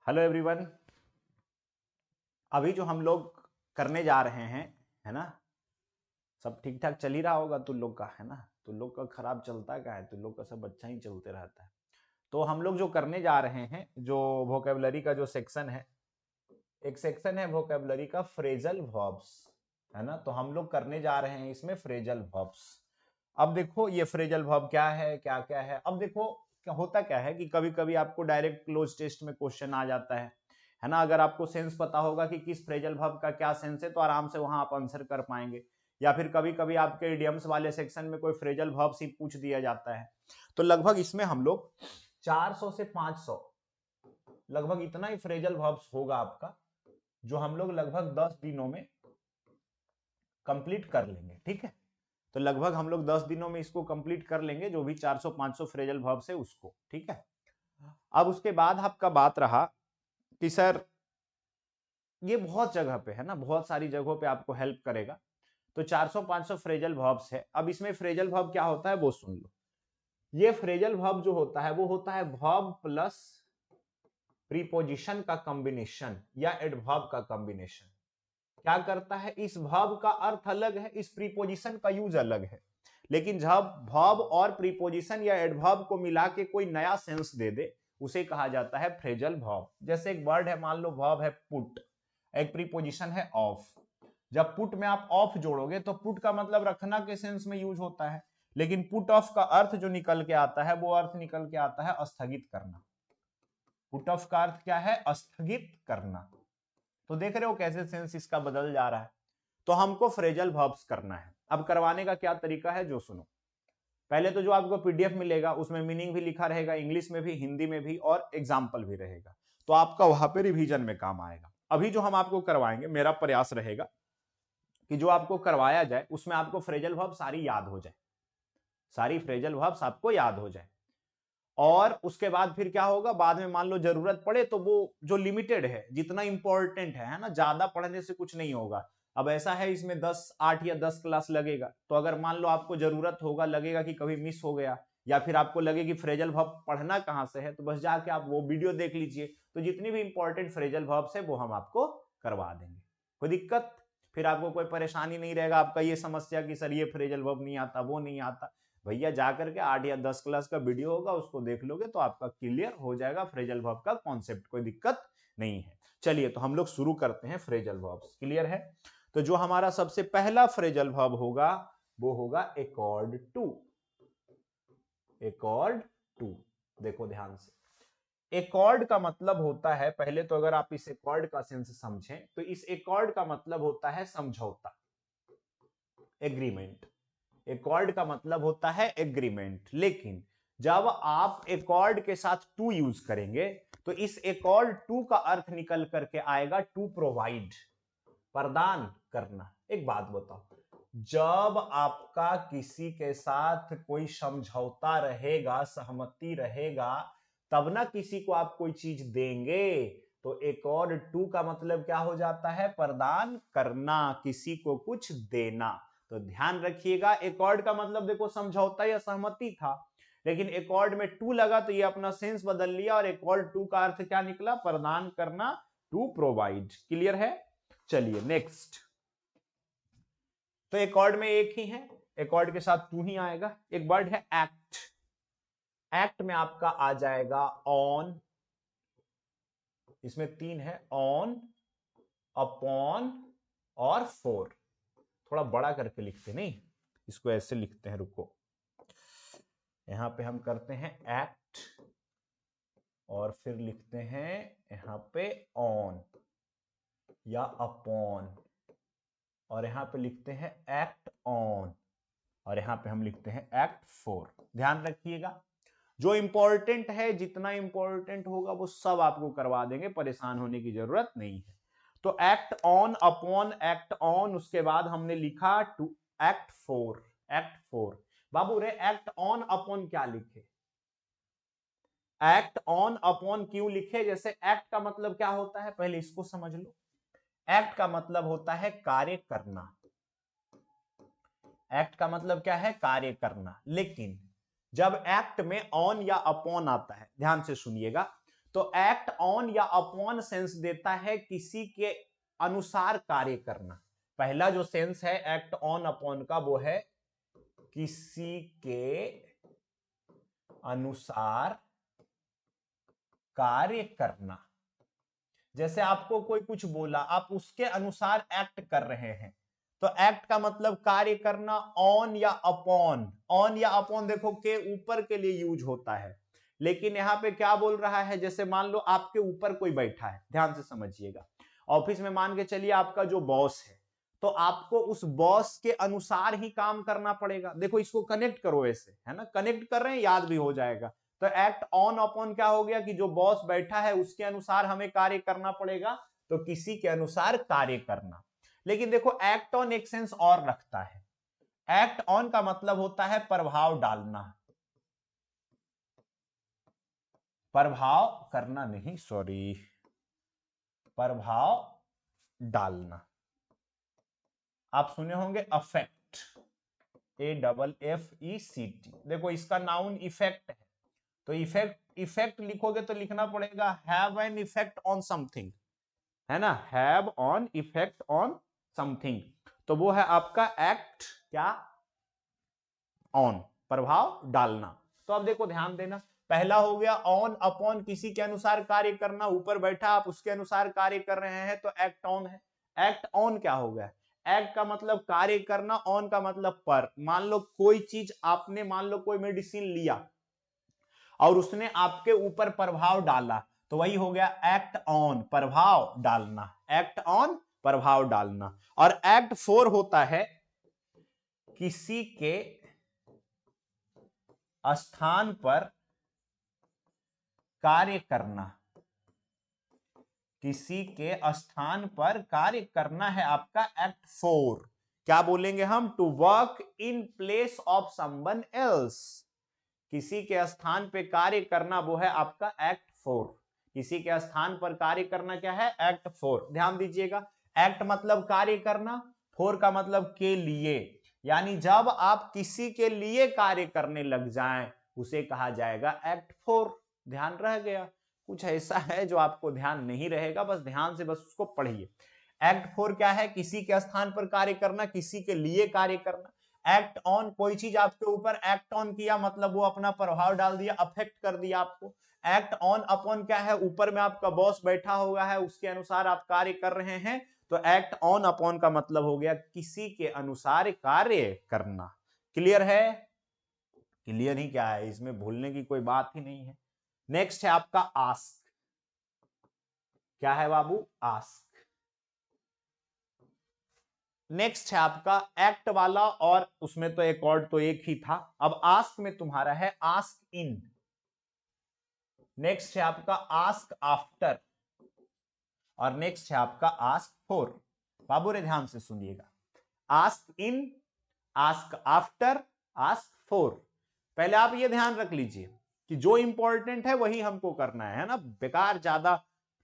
Hello everyone. अभी जो हम लोग करने जा रहे हैं, है ना, सब ठीक ठाक चल ही रहा होगा तुम लोग का, है ना। तुम लोग का खराब चलता क्या है, तुम लोग का सब अच्छा ही चलते रहता है। तो हम लोग जो करने जा रहे हैं, जो वोकेबलरी का जो सेक्शन है, एक सेक्शन है वोकेबलरी का फ्रेजल वर्ब्स, है ना। तो हम लोग करने जा रहे हैं इसमें फ्रेजल वर्ब्स। अब देखो ये फ्रेजल वर्ब क्या है, क्या क्या है। अब देखो क्या होता, क्या है कि कभी कभी आपको डायरेक्ट क्लोज टेस्ट में क्वेश्चन आ जाता है ना। अगर आपको सेंस पता होगा कि किस फ्रेजल वर्ब का क्या सेंस है तो आराम से वहां आप आंसर कर पाएंगे। या फिर कभी कभी आपके इडियम्स वाले सेक्शन में कोई फ्रेजल वर्ब ही पूछ दिया जाता है। तो लगभग इसमें हम लोग 400 से 500, लगभग इतना ही फ्रेजल वर्ब्स होगा आपका, जो हम लोग लगभग 10 दिनों में कंप्लीट कर लेंगे। ठीक है, तो लगभग हम लोग 10 दिनों में इसको कंप्लीट कर लेंगे, जो भी 400-500 फ्रेजल वर्ब्स है उसको। ठीक है, अब उसके बाद आपका बात रहा कि सर ये बहुत जगह पे है ना, बहुत सारी जगहों पे आपको हेल्प करेगा। तो 400-500 फ्रेजल वर्ब्स है। अब इसमें फ्रेजल वर्ब क्या होता है वो सुन लो। ये फ्रेजल वर्ब जो होता है वो होता है वर्ब प्लस प्रीपोजिशन का कॉम्बिनेशन या एडवर्ब का कॉम्बिनेशन। क्या करता है, इस वर्ब का अर्थ अलग है, इस प्रीपोजिशन का यूज अलग है, लेकिन जब वर्ब और प्रीपोजिशन या एडवर्ब को मिला के कोई नया सेंस दे दे उसे कहा जाता है फ्रेजल वर्ब। जैसे एक वर्ड है, मान लो वर्ब है पुट, एक प्रीपोजिशन है ऑफ। जब पुट में आप ऑफ जोड़ोगे तो पुट का मतलब रखना के सेंस में यूज होता है, लेकिन पुट ऑफ का अर्थ जो निकल के आता है वो अर्थ निकल के आता है स्थगित करना। पुट ऑफ का अर्थ क्या है, स्थगित करना। तो देख रहे हो कैसे सेंस इसका बदल जा रहा है। तो हमको फ्रेजल वर्ब्स करना है। अब करवाने का क्या तरीका है जो सुनो। पहले तो जो आपको पीडीएफ मिलेगा उसमें मीनिंग भी लिखा रहेगा, इंग्लिश में भी, हिंदी में भी, और एग्जाम्पल भी रहेगा। तो आपका वहां पे रिवीजन में काम आएगा। अभी जो हम आपको करवाएंगे, मेरा प्रयास रहेगा कि जो आपको करवाया जाए उसमें आपको फ्रेजल वर्ब सारी याद हो जाए, सारी फ्रेजल वर्ब्स आपको याद हो जाए। और उसके बाद फिर क्या होगा, बाद में मान लो जरूरत पड़े तो वो जो लिमिटेड है, जितना इंपॉर्टेंट है ना, ज्यादा पढ़ने से कुछ नहीं होगा। अब ऐसा है इसमें 8 या 10 क्लास लगेगा, तो अगर मान लो आपको जरूरत होगा, लगेगा कि कभी मिस हो गया, या फिर आपको लगे कि फ्रेजल वर्ब पढ़ना कहां से है, तो बस जाके आप वो वीडियो देख लीजिए। तो जितनी भी इंपॉर्टेंट फ्रेजल वर्ब्स है वो हम आपको करवा देंगे। कोई दिक्कत, फिर आपको कोई परेशानी नहीं रहेगा। आपका ये समस्या कि सर ये फ्रेजल वर्ब नहीं आता, वो नहीं आता, भैया जाकर के 8 या 10 क्लास का वीडियो होगा उसको देख लोगे तो आपका क्लियर हो जाएगा फ्रेजल वर्ब का कॉन्सेप्ट, कोई दिक्कत नहीं है। चलिए तो हम लोग शुरू करते हैं फ्रेजल वर्ब्स। क्लियर है, तो जो हमारा सबसे पहला फ्रेजल वर्ब होगा वो होगा अकॉर्ड टू। अकॉर्ड टू, देखो ध्यान से। अकॉर्ड का मतलब होता है, पहले तो अगर आप इस अकॉर्ड का सेंस समझें तो इस अकॉर्ड का मतलब होता है समझौता, एग्रीमेंट। एकॉर्ड का मतलब होता है एग्रीमेंट, लेकिन जब आप एकॉर्ड के साथ टू यूज करेंगे तो इस एकॉर्ड टू का अर्थ निकल करके आएगा टू प्रोवाइड, प्रदान करना। एक बात बताओ, जब आपका किसी के साथ कोई समझौता रहेगा, सहमति रहेगा, तब ना किसी को आप कोई चीज देंगे। तो एकॉर्ड टू का मतलब क्या हो जाता है, प्रदान करना, किसी को कुछ देना। तो ध्यान रखिएगा, एकॉर्ड का मतलब देखो समझौता या सहमति था, लेकिन एकॉर्ड में टू लगा तो ये अपना सेंस बदल लिया, और एकॉर्ड टू का अर्थ क्या निकला, प्रदान करना, टू प्रोवाइड। क्लियर है, चलिए नेक्स्ट। तो एकॉर्ड में एक ही है, एकॉर्ड के साथ टू ही आएगा। एक वर्ड है एक्ट, एक्ट में आपका आ जाएगा ऑन, इसमें 3 है, ऑन, अपॉन और फोर। थोड़ा बड़ा करके लिखते नहीं, इसको ऐसे लिखते हैं, रुको। यहां पे हम करते हैं एक्ट और फिर लिखते हैं यहां पे ऑन या अपॉन, और यहां पे लिखते हैं एक्ट ऑन, और यहां पे हम लिखते हैं एक्ट फोर। ध्यान रखिएगा, जो इंपॉर्टेंट है, जितना इंपॉर्टेंट होगा वो सब आपको करवा देंगे, परेशान होने की जरूरत नहीं है। तो act on, upon, act on, उसके बाद हमने लिखा to act for. Act for, बाबू रे एक्ट ऑन अपॉन क्या लिखे, एक्ट ऑन अपॉन क्यों लिखे। जैसे एक्ट का मतलब क्या होता है, पहले इसको समझ लो। एक्ट का मतलब होता है कार्य करना, एक्ट का मतलब क्या है, कार्य करना। लेकिन जब एक्ट में ऑन या अपॉन आता है, ध्यान से सुनिएगा, तो एक्ट ऑन या अपॉन सेंस देता है किसी के अनुसार कार्य करना। पहला जो सेंस है एक्ट ऑन अपॉन का वो है किसी के अनुसार कार्य करना। जैसे आपको कोई कुछ बोला, आप उसके अनुसार एक्ट कर रहे हैं, तो एक्ट का मतलब कार्य करना। ऑन या अपॉन, ऑन या अपॉन देखो के ऊपर के लिए यूज होता है, लेकिन यहां पे क्या बोल रहा है, जैसे मान लो आपके ऊपर कोई बैठा है, ध्यान से समझिएगा। ऑफिस में मान के चलिए आपका जो बॉस है, तो आपको उस बॉस के अनुसार ही काम करना पड़ेगा। देखो इसको कनेक्ट करो ऐसे, है ना, कनेक्ट कर रहे हैं, याद भी हो जाएगा। तो एक्ट ऑन अपॉन क्या हो गया कि जो बॉस बैठा है उसके अनुसार हमें कार्य करना पड़ेगा, तो किसी के अनुसार कार्य करना। लेकिन देखो एक्ट ऑन एक सेंस और रखता है। एक्ट ऑन का मतलब होता है प्रभाव डालना, प्रभाव करना नहीं, सॉरी, प्रभाव डालना। आप सुने होंगे अफेक्ट, AFFECT। देखो इसका नाउन इफेक्ट है, तो इफेक्ट लिखोगे तो लिखना पड़ेगा have an effect on something, है ना, have on effect on something. तो वो है आपका एक्ट क्या, ऑन, प्रभाव डालना। तो अब देखो ध्यान देना, पहला हो गया ऑन अपॉन, किसी के अनुसार कार्य करना, ऊपर बैठा आप उसके अनुसार कार्य कर रहे हैं, तो एक्ट ऑन है। एक्ट ऑन क्या हो गया, एक्ट का मतलब कार्य करना, ऑन का मतलब पर। मान लो कोई चीज आपने, मान लो कोई मेडिसिन लिया और उसने आपके ऊपर प्रभाव डाला, तो वही हो गया एक्ट ऑन, प्रभाव डालना, एक्ट ऑन प्रभाव डालना। और एक्ट 4 होता है किसी के स्थान पर कार्य करना, किसी के स्थान पर कार्य करना है आपका एक्ट 4। क्या बोलेंगे हम, to work in place of someone else, किसी के स्थान पे कार्य करना, वो है आपका एक्ट 4। किसी के स्थान पर कार्य करना क्या है, एक्ट 4। ध्यान दीजिएगा, एक्ट मतलब कार्य करना, 4 का मतलब के लिए, यानी जब आप किसी के लिए कार्य करने लग जाएं उसे कहा जाएगा एक्ट 4। ध्यान रह गया, कुछ ऐसा है जो आपको ध्यान नहीं रहेगा, बस ध्यान से बस उसको पढ़िए। एक्ट 4 क्या है, किसी के स्थान पर कार्य करना, किसी के लिए कार्य करना। एक्ट ऑन, कोई चीज आपके ऊपर एक्ट ऑन किया, मतलब वो अपना प्रभाव डाल दिया, अफेक्ट कर दिया आपको। एक्ट ऑन अपॉन क्या है, ऊपर में आपका बॉस बैठा हुआ है, उसके अनुसार आप कार्य कर रहे हैं, तो एक्ट ऑन अपॉन का मतलब हो गया किसी के अनुसार कार्य करना। क्लियर है, क्लियर ही क्या है, इसमें भूलने की कोई बात ही नहीं है। नेक्स्ट है आपका आस्क। क्या है बाबू, आस्क। नेक्स्ट है आपका एक्ट वाला, और उसमें तो एक और तो एक ही था। अब आस्क में तुम्हारा है आस्क इन। नेक्स्ट है आपका आस्क आफ्टर, और नेक्स्ट है आपका आस्क फॉर। बाबू रे ध्यान से सुनिएगा, ask in, ask after, ask for. पहले आप ये ध्यान रख लीजिए कि जो इंपॉर्टेंट है वही हमको करना है ना, बेकार ज्यादा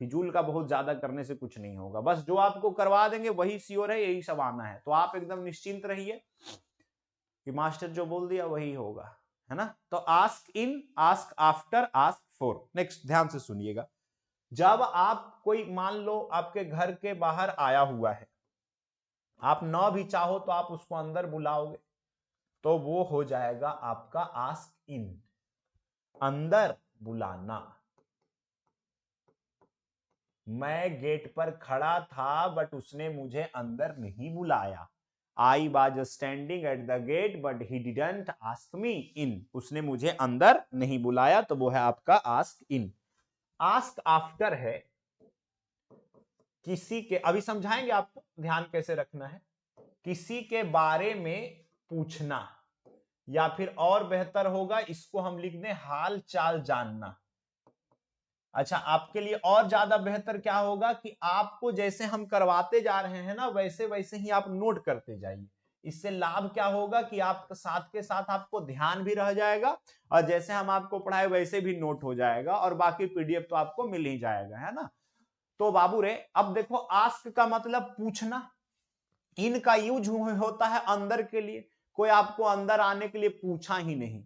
फिजूल का बहुत ज्यादा करने से कुछ नहीं होगा, बस जो आपको करवा देंगे वही श्योर है, यही सब आना है। तो आप एकदम निश्चिंत रहिए कि मास्टर जो बोल दिया वही होगा, है ना। तो ask in, ask after, ask for. Next ध्यान से सुनिएगा, जब आप कोई, मान लो आपके घर के बाहर आया हुआ है, आप ना भी चाहो तो आप उसको अंदर बुलाओगे, तो वो हो जाएगा आपका आस्क इन, अंदर बुलाना। मैं गेट पर खड़ा था बट उसने मुझे अंदर नहीं बुलाया। I was standing at the gate but he didn't ask me in, उसने मुझे अंदर नहीं बुलाया, तो वो है आपका आस्क इन। आस्क आफ्टर है किसी के, अभी समझाएंगे आपको ध्यान कैसे रखना है, किसी के बारे में पूछना, या फिर और बेहतर होगा इसको हम लिख दें हाल चाल जानना। अच्छा, आपके लिए और ज्यादा बेहतर क्या होगा कि आपको जैसे हम करवाते जा रहे हैं ना, वैसे वैसे ही आप नोट करते जाइए। इससे लाभ क्या होगा कि आप साथ के साथ आपको ध्यान भी रह जाएगा, और जैसे हम आपको पढ़ाए वैसे भी नोट हो जाएगा, और बाकी पीडीएफ तो आपको मिल ही जाएगा, है ना। तो बाबू रे अब देखो, आस्क का मतलब पूछना, इन का यूज होता है अंदर के लिए, कोई आपको अंदर आने के लिए पूछा ही नहीं,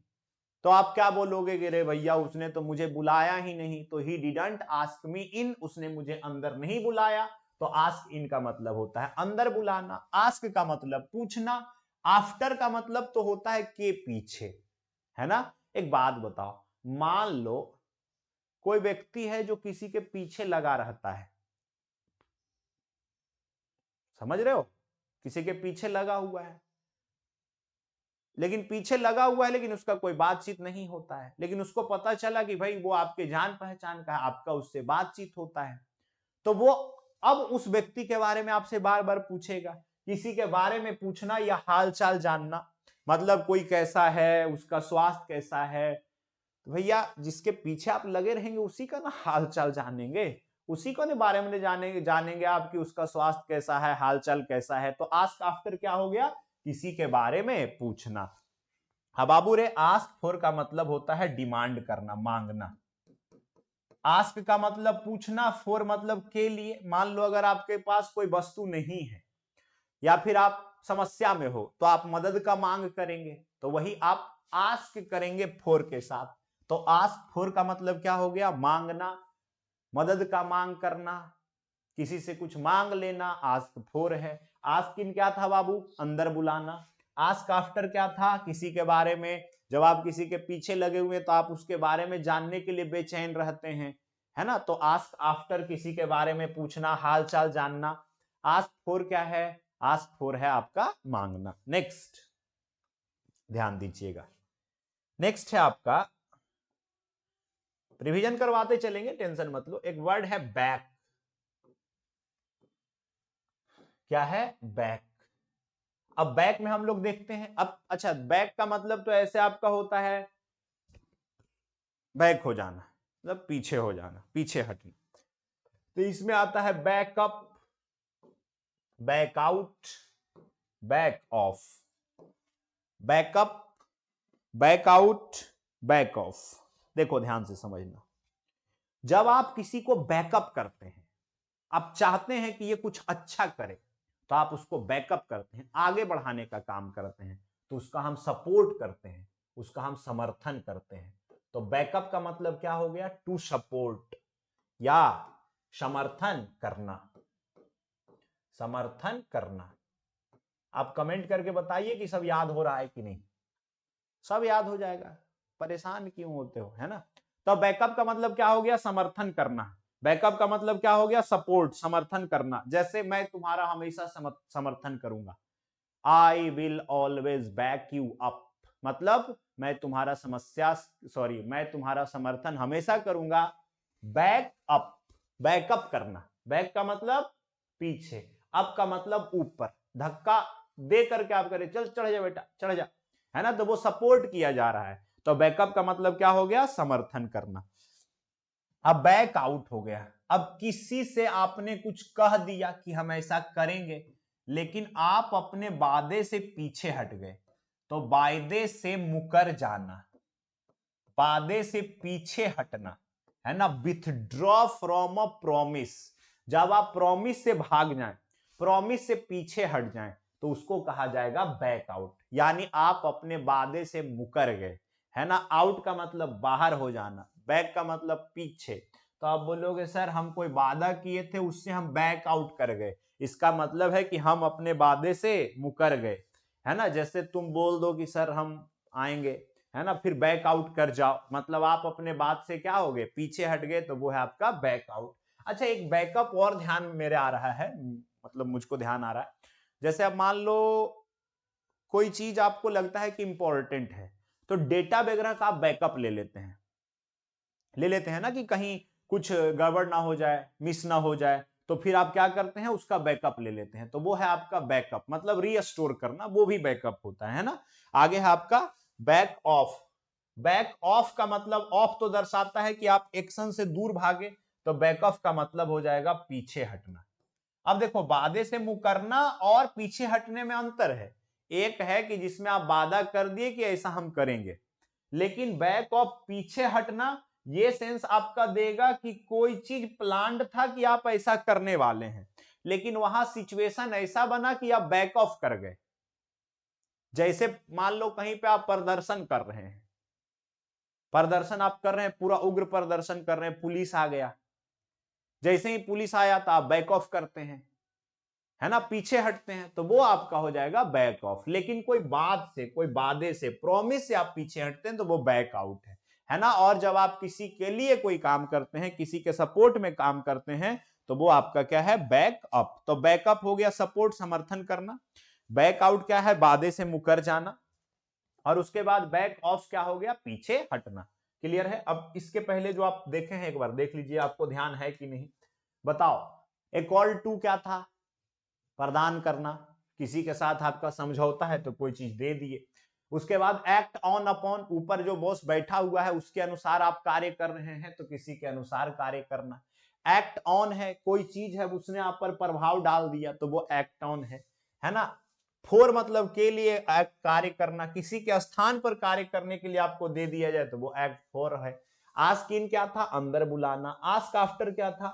तो आप क्या बोलोगे कि रे भैया उसने तो मुझे बुलाया ही नहीं, तो ही डिडंट आस्क मी इन, उसने मुझे अंदर नहीं बुलाया। तो आस्क इन का मतलब होता है अंदर बुलाना, आस्क का मतलब पूछना, आफ्टर का मतलब तो होता है के पीछे, है ना। एक बात बताओ, मान लो कोई व्यक्ति है जो किसी के पीछे लगा रहता है, समझ रहे हो, किसी के पीछे लगा हुआ है, लेकिन पीछे लगा हुआ है लेकिन उसका कोई बातचीत नहीं होता है, लेकिन उसको पता चला कि भाई वो आपके जान पहचान का है, आपका उससे बातचीत होता है, तो वो अब उस व्यक्ति के बारे में आपसे बार बार पूछेगा। किसी के बारे में पूछना या हाल चाल जानना, मतलब कोई कैसा है, उसका स्वास्थ्य कैसा है, तो भैया जिसके पीछे आप लगे रहेंगे उसी का ना हाल चाल जानेंगे, उसी को ने बारे में जानेंगे आप कि उसका स्वास्थ्य कैसा है, हाल चाल कैसा है। तो आस्क आफ्टर क्या हो गया, किसी के बारे में पूछना। अब बाबू रे आस्क फॉर का मतलब होता है डिमांड करना, मांगना। आस्क का मतलब पूछना, फॉर मतलब के लिए। मान लो अगर आपके पास कोई वस्तु नहीं है या फिर आप समस्या में हो तो आप मदद का मांग करेंगे, तो वही आप आस्क करेंगे फॉर के साथ। तो आस्क फॉर का मतलब क्या हो गया, मांगना, मदद का मांग करना, किसी से कुछ मांग लेना, आस्क फॉर है। आस्क इन क्या था बाबू, अंदर बुलाना। आस्क आफ्टर क्या था, किसी के बारे में, जब आप किसी के पीछे लगे हुए तो आप उसके बारे में जानने के लिए बेचैन रहते हैं, है ना। तो आस्क आफ्टर किसी के बारे में पूछना, हाल चाल जानना। आस्क फॉर क्या है, आस्क फॉर है आपका मांगना। नेक्स्ट ध्यान दीजिएगा, नेक्स्ट है आपका, रिवीजन करवाते चलेंगे, टेंशन मत लो। एक वर्ड है बैक, क्या है, बैक। अब बैक में हम लोग देखते हैं, अब अच्छा बैक का मतलब तो ऐसे आपका होता है बैक हो जाना, मतलब पीछे हो जाना, पीछे हटना। तो इसमें आता है backup, back out, back of, backup, back out, back of. देखो ध्यान से समझना, जब आप किसी को बैकअप करते हैं, आप चाहते हैं कि ये कुछ अच्छा करे, तो आप उसको बैकअप करते हैं, आगे बढ़ाने का काम करते हैं, तो उसका हम सपोर्ट करते हैं, उसका हम समर्थन करते हैं। तो बैकअप का मतलब क्या हो गया, टू सपोर्ट या समर्थन करना, समर्थन करना। आप कमेंट करके बताइए कि सब याद हो रहा है कि नहीं, सब याद हो जाएगा, परेशान क्यों होते हो, है ना। तो बैकअप का मतलब क्या हो गया, समर्थन करना। बैकअप का मतलब क्या हो गया, सपोर्ट, समर्थन करना। जैसे मैं तुम्हारा हमेशा समर्थन करूंगा, I will always back you up, मतलब मैं तुम्हारा मैं तुम्हारा समर्थन हमेशा करूंगा। बैक अप, बैकअप करना, बैक का मतलब पीछे, अप का मतलब ऊपर, धक्का दे करके आप करें, चल चढ़ जा बेटा चढ़ जा, है ना, तो वो सपोर्ट किया जा रहा है। तो बैकअप का मतलब क्या हो गया, समर्थन करना। अब बैक आउट हो गया, अब किसी से आपने कुछ कह दिया कि हम ऐसा करेंगे, लेकिन आप अपने वादे से पीछे हट गए, तो वायदे से मुकर जाना, वादे से पीछे हटना, है ना, विथड्रॉ फ्रॉम अ प्रॉमिस। जब आप प्रॉमिस से भाग जाएं, प्रॉमिस से पीछे हट जाएं, तो उसको कहा जाएगा बैक आउट, यानी आप अपने वादे से मुकर गए, है ना। आउट का मतलब बाहर हो जाना, बैक का मतलब पीछे। तो आप बोलोगे सर हम कोई वादा किए थे उससे हम बैक आउट कर गए, इसका मतलब है कि हम अपने वादे से मुकर गए, है ना। जैसे तुम बोल दो कि सर हम आएंगे, है ना, फिर बैक आउट कर जाओ, मतलब आप अपने बात से क्या हो गए, पीछे हट गए, तो वो है आपका बैक आउट। अच्छा एक बैकअप और ध्यान मेरे आ रहा है, मतलब मुझको ध्यान आ रहा है, जैसे अब मान लो कोई चीज आपको लगता है कि इंपॉर्टेंट है, तो डेटा वगैरह का आप बैकअप ले लेते हैं, ले लेते हैं ना, कि कहीं कुछ गड़बड़ ना हो जाए, मिस ना हो जाए, तो फिर आप क्या करते हैं, उसका बैकअप ले लेते हैं, तो वो है आपका बैकअप, मतलब रीस्टोर करना, वो भी बैकअप होता है ना। आगे है आपका बैक ऑफ, बैक ऑफ का मतलब ऑफ तो दर्शाता है कि आप एक्शन से दूर भागे, तो बैक ऑफ का मतलब हो जाएगा पीछे हटना। अब देखो वादे से मुकरना और पीछे हटने में अंतर है, एक है कि जिसमें आप वादा कर दिए कि ऐसा हम करेंगे, लेकिन बैक ऑफ पीछे हटना ये सेंस आपका देगा कि कोई चीज प्लान्ड था कि आप ऐसा करने वाले हैं, लेकिन वहां सिचुएशन ऐसा बना कि आप बैक ऑफ कर गए। जैसे मान लो कहीं पे आप प्रदर्शन कर रहे हैं, प्रदर्शन आप कर रहे हैं, पूरा उग्र प्रदर्शन कर रहे हैं, पुलिस आ गया, जैसे ही पुलिस आया तो आप बैक ऑफ करते हैं, है ना, पीछे हटते हैं, तो वो आपका हो जाएगा बैक ऑफ। लेकिन कोई बात से, कोई वादे से, प्रॉमिस से आप पीछे हटते हैं तो वो बैक आउट है ना। और जब आप किसी के लिए कोई काम करते हैं, किसी के सपोर्ट में काम करते हैं, तो वो आपका क्या है, बैक अप। तो बैकअप हो गया सपोर्ट, समर्थन करना। बैक आउट क्या है, वादे से मुकर जाना। और उसके बाद बैक ऑफ क्या हो गया, पीछे हटना। क्लियर है। अब इसके पहले जो आप देखे हैं, एक बार देख लीजिए, आपको ध्यान है कि नहीं, बताओ। ए कॉल टू क्या था, प्रदान करना, किसी के साथ आपका समझौता है तो कोई चीज दे दिए। उसके बाद एक्ट ऑन अपॉन, ऊपर जो बॉस बैठा हुआ है उसके अनुसार आप कार्य कर रहे हैं तो किसी के अनुसार कार्य करना। एक्ट ऑन है, कोई चीज है उसने आप पर प्रभाव डाल दिया तो वो एक्ट ऑन है ना। फॉर मतलब के लिए कार्य करना, किसी के स्थान पर कार्य करने के लिए आपको दे दिया जाए तो वो एक्ट फॉर है। आस्क इन क्या था, अंदर बुलाना। आस्क आफ्टर क्या था,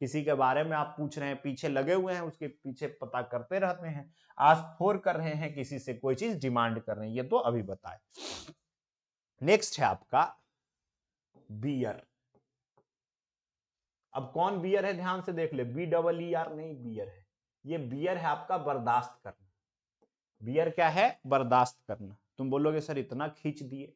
किसी के बारे में आप पूछ रहे हैं, पीछे लगे हुए हैं, उसके पीछे पता करते रहते हैं। आस्क फॉर कर रहे हैं, किसी से कोई चीज डिमांड कर रहे हैं, ये तो अभी बताए। नेक्स्ट है आपका बियर। अब कौन बियर है, ध्यान से देख ले, BEER नहीं, बियर है। ये बियर है आपका बर्दाश्त करना। बियर क्या है, बर्दाश्त करना। तुम बोलोगे सर इतना खींच दिए,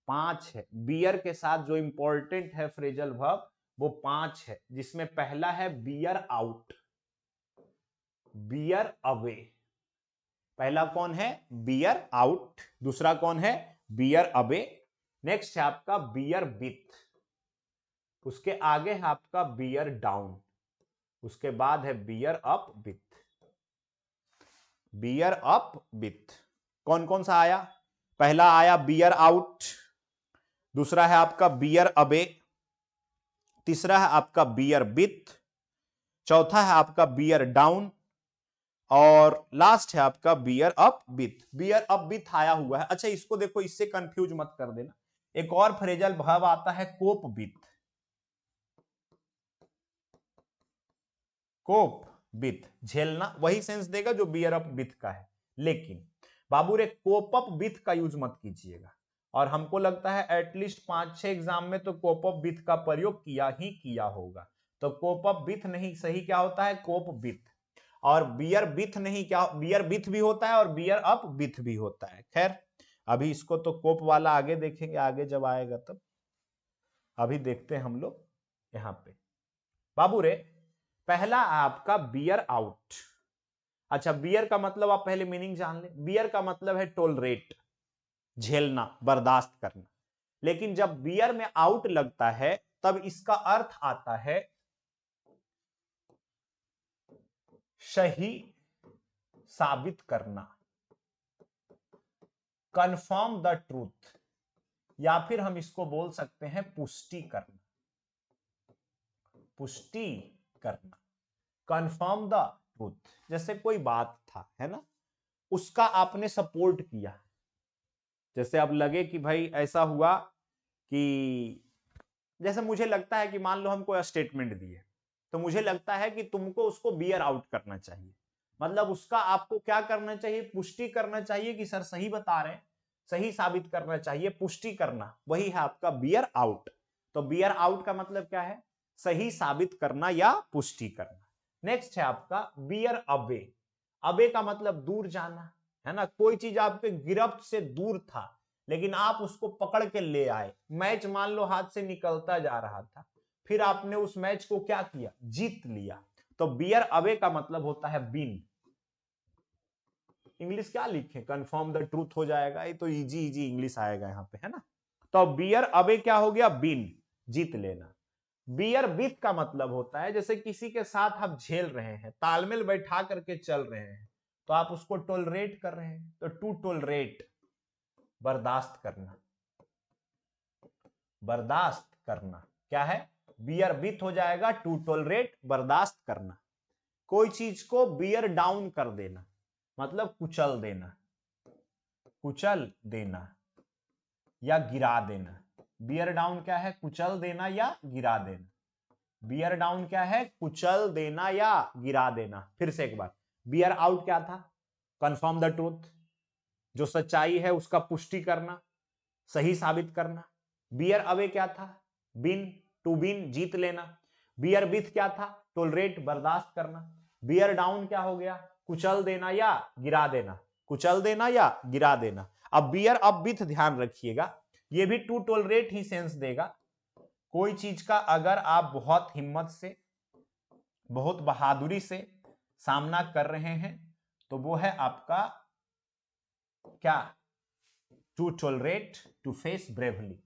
5 है। बियर के साथ जो इंपॉर्टेंट है फ्रेजल वर्ब वो 5 है, जिसमें पहला है बियर आउट, बियर अवे। पहला कौन है, बियर आउट। दूसरा कौन है, बियर अवे। नेक्स्ट है आपका बियर विथ। उसके आगे है आपका बियर डाउन। उसके बाद है beer up with. Beer up with कौन कौन सा आया, पहला आया बियर आउट, दूसरा है आपका बियर अवे, तीसरा है आपका बियर विथ, चौथा है आपका बियर डाउन, और लास्ट है आपका beer up with. Beer up with आया हुआ है। अच्छा इसको देखो, इससे कंफ्यूज मत कर देना। एक और फ्रेजल वर्ब आता है कोप विथ। कोप विथ झेलना, वही सेंस देगा जो बियर अप विथ का है। लेकिन बाबू रे कोप अप विथ का यूज मत कीजिएगा। और हमको लगता है एटलीस्ट 5-6 एग्जाम में तो कोप अप विथ का प्रयोग किया ही किया होगा। तो कोप अप विथ नहीं, सही क्या होता है, कोप विथ। और बियर विथ नहीं, क्या, बियर विथ भी होता है और बियर अप विथ भी होता है। खैर अभी इसको तो कोप वाला आगे देखेंगे, आगे जब आएगा तब। अभी देखते हैं हम लोग यहां पे। बाबू रे पहला आपका बियर आउट। अच्छा बियर का मतलब आप पहले मीनिंग जान ले। बियर का मतलब है टोलरेट, झेलना, बर्दाश्त करना। लेकिन जब बियर में आउट लगता है तब इसका अर्थ आता है सही साबित करना, कंफर्म द ट्रूथ, या फिर हम इसको बोल सकते हैं पुष्टि करना। पुष्टि करना, कंफर्म द ट्रूथ। जैसे कोई बात था, है ना, उसका आपने सपोर्ट किया। जैसे अब लगे कि भाई ऐसा हुआ कि, जैसे मुझे लगता है कि मान लो हमको स्टेटमेंट दिए, तो मुझे लगता है कि तुमको उसको बियर आउट करना चाहिए। मतलब उसका आपको क्या करना चाहिए, पुष्टि करना चाहिए कि सर सही बता रहे हैं, सही साबित करना चाहिए, पुष्टि करना, वही है आपका बियर आउट। तो बियर आउट का मतलब क्या है, सही साबित करना या पुष्टि करना। नेक्स्ट है आपका बियर अवे। अवे का मतलब दूर जाना, है ना। कोई चीज आपके गिरफ्त से दूर था लेकिन आप उसको पकड़ के ले आए। मैच मान लो हाथ से निकलता जा रहा था, फिर आपने उस मैच को क्या किया, जीत लिया। तो बियर अवे का मतलब होता है विन। इंग्लिश क्या लिखे, कंफर्म द ट्रूथ हो जाएगा, ये तो इजी इजी इंग्लिश आएगा यहाँ पे, है ना। तो बियर अवे क्या हो गया, विन, जीत लेना। बियर विथ का मतलब होता है जैसे किसी के साथ आप झेल रहे हैं, तालमेल बैठा करके चल रहे हैं, तो आप उसको टोलरेट कर रहे हैं। तो टू टोलरेट, बर्दाश्त करना, बर्दाश्त करना क्या है, बियर विथ हो जाएगा टू टोलरेट, बर्दाश्त करना। कोई चीज को बियर डाउन कर देना मतलब कुचल देना, कुचल देना या गिरा देना। बियर डाउन क्या है, कुचल देना या गिरा देना। बियर डाउन क्या है, कुचल देना या गिरा देना। फिर से एक बार, बियर आउट क्या था, कंफर्म द ट्रूथ, जो सच्चाई है उसका पुष्टि करना, सही साबित करना। बियर अवे क्या था? बिन, टू बिन जीत लेना। बियर विथ क्या था? टोलरेट बर्दाश्त करना। बियर डाउन क्या हो गया? कुचल देना या गिरा देना, कुचल देना या गिरा देना। अब बियर अप विथ ध्यान रखिएगा, ये भी टू टोलरेट ही सेंस देगा। कोई चीज का अगर आप बहुत हिम्मत से, बहुत बहादुरी से सामना कर रहे हैं तो वो है आपका क्या? To tolerate, to face bravely.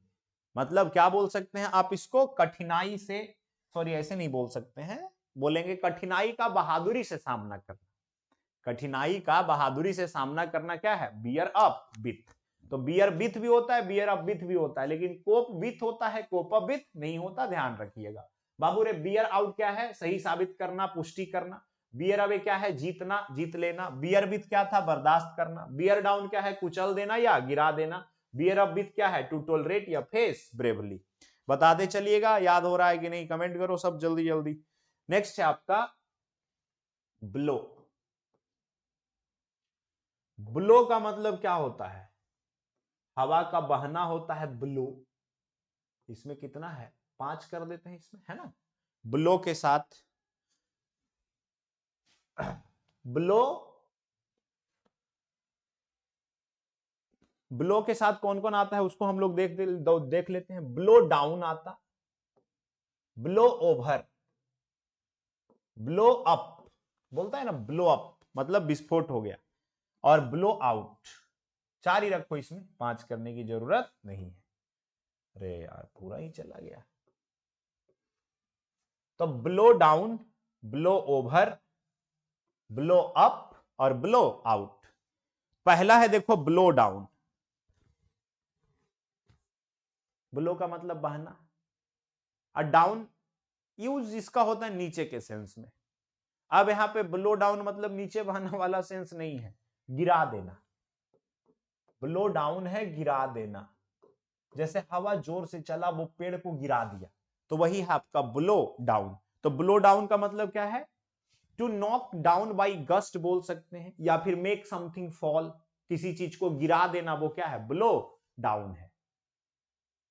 मतलब क्या बोल सकते हैं आप इसको? कठिनाई से, सॉरी ऐसे नहीं बोल सकते हैं, बोलेंगे कठिनाई का बहादुरी से सामना करना। कठिनाई का बहादुरी से सामना करना क्या है? Beer up with. तो बियर विथ भी होता है, बियर अप विथ भी होता है, लेकिन कोप विथ होता है, कोप अप विथ नहीं होता, ध्यान रखिएगा। बाबू रे बियर आउट क्या है? सही साबित करना, पुष्टि करना। बियर अवे क्या है? जीतना, जीत लेना। बियर विथ क्या था? बर्दाश्त करना। बियर डाउन क्या है? कुचल देना या गिरा देना। बियर अप विथ क्या है? टू टोलरेट या फेस ब्रेवली। बताते चलिएगा, याद हो रहा है कि नहीं? कमेंट करो सब जल्दी जल्दी। नेक्स्ट है आपका ब्लो। ब्लो का मतलब क्या होता है? हवा का बहना होता है ब्लो। इसमें कितना है? 5 कर देते हैं इसमें, है ना? ब्लो के साथ ब्लो, ब्लो के साथ कौन कौन आता है उसको हम लोग देख लेते हैं। ब्लो डाउन आता, ब्लो ओवर, ब्लो अप, बोलता है ना ब्लो अप मतलब विस्फोट हो गया, और ब्लो आउट। 4 ही रखो इसमें, 5 करने की जरूरत नहीं है। अरे यार पूरा ही चला गया। तो blow down, blow over, blow up और ब्लो आउट। पहला है देखो ब्लो डाउन। ब्लो का मतलब बहना, और डाउन यूज इसका होता है नीचे के सेंस में। अब यहां पे ब्लो डाउन मतलब नीचे बहना वाला सेंस नहीं है, गिरा देना। ब्लो डाउन है गिरा देना, जैसे हवा जोर से चला वो पेड़ को गिरा दिया, तो वही है आपका ब्लो डाउन। तो ब्लो डाउन का मतलब क्या है? To knock down by gust बोल सकते हैं, या फिर मेक समथिंग फॉल, किसी चीज को गिरा देना, वो क्या है? ब्लो डाउन है।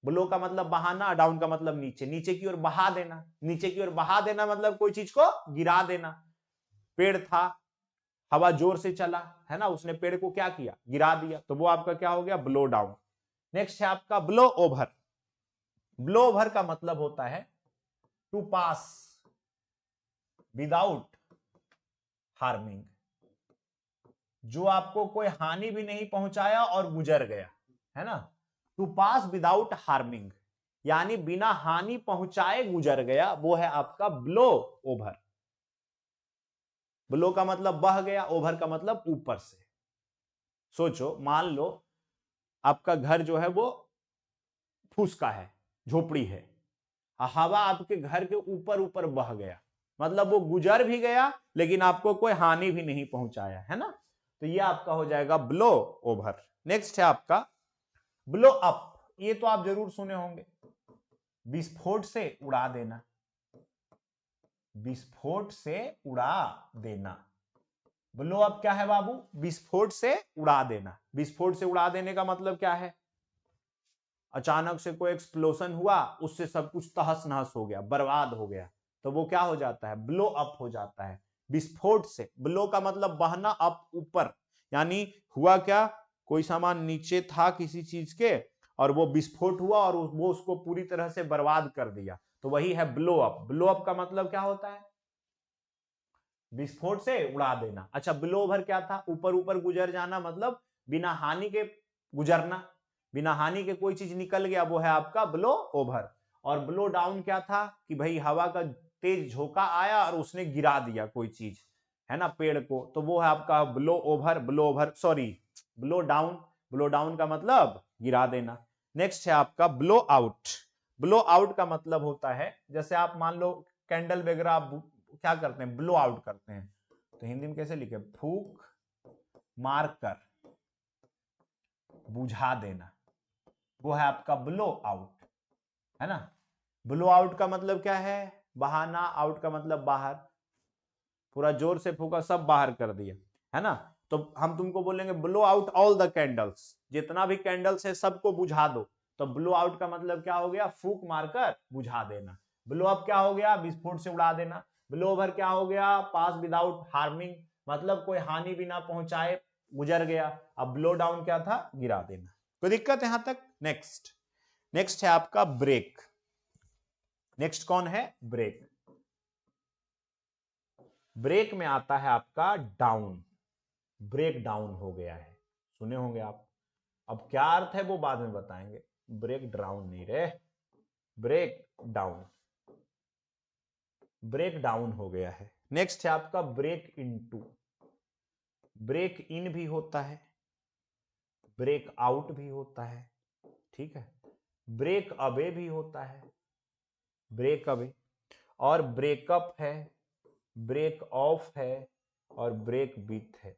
ब्लो का मतलब बहाना, डाउन का मतलब नीचे, नीचे की ओर बहा देना। नीचे की ओर बहा देना मतलब कोई चीज को गिरा देना। पेड़ था, हवा जोर से चला, है ना, उसने पेड़ को क्या किया? गिरा दिया, तो वो आपका क्या हो गया? Blow down. नेक्स्ट है आपका ब्लो ओवर। ब्लो ओवर का मतलब होता है टू पास विदाउट हार्मिंग, जो आपको कोई हानि भी नहीं पहुंचाया और गुजर गया, है ना। टू पास विदाउट हार्मिंग यानी बिना हानि पहुंचाए गुजर गया, वो है आपका ब्लो ओवर। ब्लो का मतलब बह गया, ओवर का मतलब ऊपर से। सोचो, मान लो आपका घर जो है वो फूस का है, झोपड़ी है, हवा आपके घर के ऊपर ऊपर बह गया, मतलब वो गुजर भी गया लेकिन आपको कोई हानि भी नहीं पहुंचाया, है ना। तो ये आपका हो जाएगा ब्लो ओवर। नेक्स्ट है आपका ब्लो अप। ये तो आप जरूर सुने होंगे, विस्फोट से उड़ा देना। विस्फोट से उड़ा देना। ब्लो अप क्या है बाबू? विस्फोट से उड़ा देना। विस्फोट से उड़ा देने का मतलब क्या है? अचानक से कोई एक्सप्लोजन हुआ, उससे सब कुछ तहस नहस हो गया, बर्बाद हो गया, तो वो क्या हो जाता है? ब्लो अप हो जाता है। विस्फोट से, ब्लो का मतलब बहना, अप ऊपर, यानी हुआ क्या? कोई सामान नीचे था किसी चीज के और वो विस्फोट हुआ और वो उसको पूरी तरह से बर्बाद कर दिया, तो वही है ब्लो अप। ब्लो अप का मतलब क्या होता है? विस्फोट से उड़ा देना। अच्छा, ब्लो ओवर क्या था? ऊपर ऊपर गुजर जाना, मतलब बिना हानि के गुजरना, बिना हानि के कोई चीज निकल गया, वो है आपका ब्लो ओवर। और ब्लो डाउन क्या था? कि भाई हवा का तेज झोंका आया और उसने गिरा दिया कोई चीज, है ना, पेड़ को, तो वो है आपका blow over. Blow over sorry blow down. Blow down का मतलब गिरा देना। नेक्स्ट है आपका ब्लो आउट। ब्लो आउट का मतलब होता है, जैसे आप मान लो कैंडल वगैरह आप क्या करते हैं? ब्लो आउट करते हैं, तो हिंदी में कैसे लिखे? फूंक मार कर बुझा देना, वो है आपका ब्लो आउट, है ना। ब्लो आउट का मतलब क्या है? बहाना, आउट का मतलब बाहर, पूरा जोर से फूका, सब बाहर कर दिया, है ना। तो हम तुमको बोलेंगे blow out all the candles, जितना भी कैंडल्स है सबको बुझा दो, तो ब्लो आउट का मतलब क्या हो गया, फूंक मारकर बुझा देना। ब्लो अप क्या हो गया, विस्फोट से उड़ा देना। ब्लो ओवर क्या हो गया, पास विदाउट हार्मिंग, मतलब कोई हानि भी ना पहुंचाए, गुजर गया। अब ब्लो डाउन क्या था, गिरा देना। कोई दिक्कत यहां तक? नेक्स्ट है आपका ब्रेक। नेक्स्ट कौन है, ब्रेक। ब्रेक में आता है आपका डाउन, ब्रेक डाउन हो गया है, सुने होंगे आप। अब क्या अर्थ है वो बाद में बताएंगे, ब्रेक डाउन नहीं रे, ब्रेक डाउन, ब्रेक डाउन हो गया है। नेक्स्ट है आपका ब्रेक इनटू। ब्रेक इन भी होता है, ब्रेक आउट भी होता है, ठीक है, ब्रेक अवे भी होता है, ब्रेक अवे, और ब्रेकअप है, ब्रेक ऑफ है, और ब्रेक विथ है।